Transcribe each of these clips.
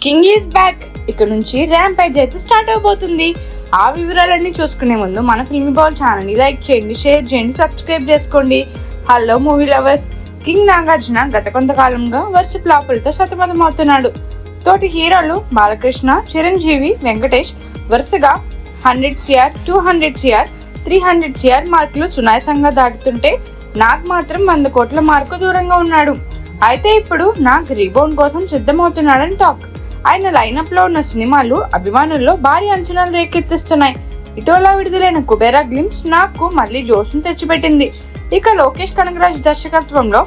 King is back. ఇక్కడ నుంచి rampage అయితే స్టార్ట్ అవబోతుంది. ఆ వివరాలన్నీ చూసుకునే ముందు మన ఫిల్మీ బౌల్ ఛానల్ ని లైక్ చేయండి, షేర్ చేయండి, సబ్స్క్రైబ్ చేసుకోండి. Hello movie lovers, king Nagarjuna గత కొంతకాలంగా వరుస ఫ్లాపులతో సతమతమవుతున్నాడు. తోటి హీరోలు బాలకృష్ణ, చిరంజీవి, వెంకటేష్ వరుసగా 100 CR, 200 CR, 300 CR మార్కులు సునాయాసంగా దాటుతుంటే నాగ్ మాత్రం 100 కోట్ల మార్కు దూరంగా ఉన్నాడు. అయితే ఇప్పుడు నాగ్ రీబౌండ్ కోసం సిద్ధమవుతున్నాడని టాక్. ఆయన లైనప్ లో ఉన్న సినిమాలు అభిమానుల్లో భారీ అంచనాలు రేకెత్తిస్తున్నాయి. ఇటీవల విడుదలైన కుబేరా గ్లిమ్స్ నాగ్ కు మళ్లీ జోష్ను తెచ్చిపెట్టింది. ఇక లోకేష్ కనగరాజ్ దర్శకత్వంలో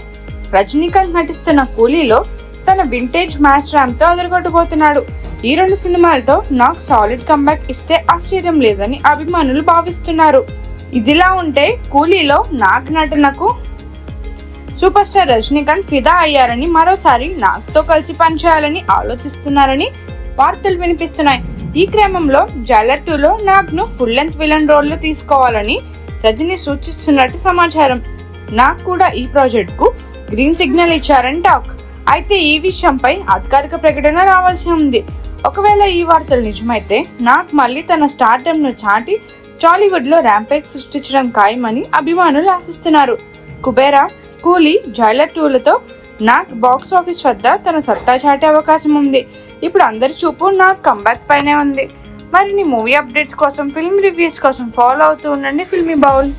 రజనీకాంత్ నటిస్తున్న కూలీలో తన వింటేజ్ మ్యాచ్ ర్యామ్ తో అదరగొట్టబోతున్నాడు. ఈ 2 సినిమాలతో నాగ్ సాలిడ్ కంబ్యాక్ ఇస్తే ఆశ్చర్యం లేదని అభిమానులు భావిస్తున్నారు. ఇదిలా ఉంటే కూలీలో నాగ్ నటనకు సూపర్ స్టార్ రజనీకాంత్ ఫిదా అయ్యారని, మరోసారి నాగ్ తో కలిసి పనిచేయాలని ఆలోచిస్తున్నారని వార్తలు వినిపిస్తున్నాయి. ఈ క్రమంలో జైలర్ 2లో నాగ్ ను ఫుల్ లెంత్ విలన్ రోల్ లో తీసుకోవాలని రజనీ సూచిస్తున్నట్టు సమాచారం. నాగ్ కూడా ఈ ప్రాజెక్ట్ కు గ్రీన్ సిగ్నల్ ఇచ్చారని టాక్. అయితే ఈ విషయంపై అధికారిక ప్రకటన రావాల్సి ఉంది. ఒకవేళ ఈ వార్తలు నిజమైతే నాగ్ మళ్ళీ తన స్టార్డమ్ ను చాటి టాలీవుడ్ లో ర్యాంపేజ్ సృష్టించడం ఖాయమని అభిమానులు ఆశిస్తున్నారు. కుబేరా, కూలీ, జైలర్ 2లతో నాగ్ బాక్స్ ఆఫీస్ వద్ద తన సత్తా చాటే అవకాశం ఉంది. ఇప్పుడు అందరి చూపు నాగ్ కంబ్యాక్ పైనే ఉంది. మరిన్ని మూవీ అప్డేట్స్ కోసం, ఫిల్మ్ రివ్యూస్ కోసం ఫాలో అవుతూ ఉండండి ఫిల్మీ బౌల్.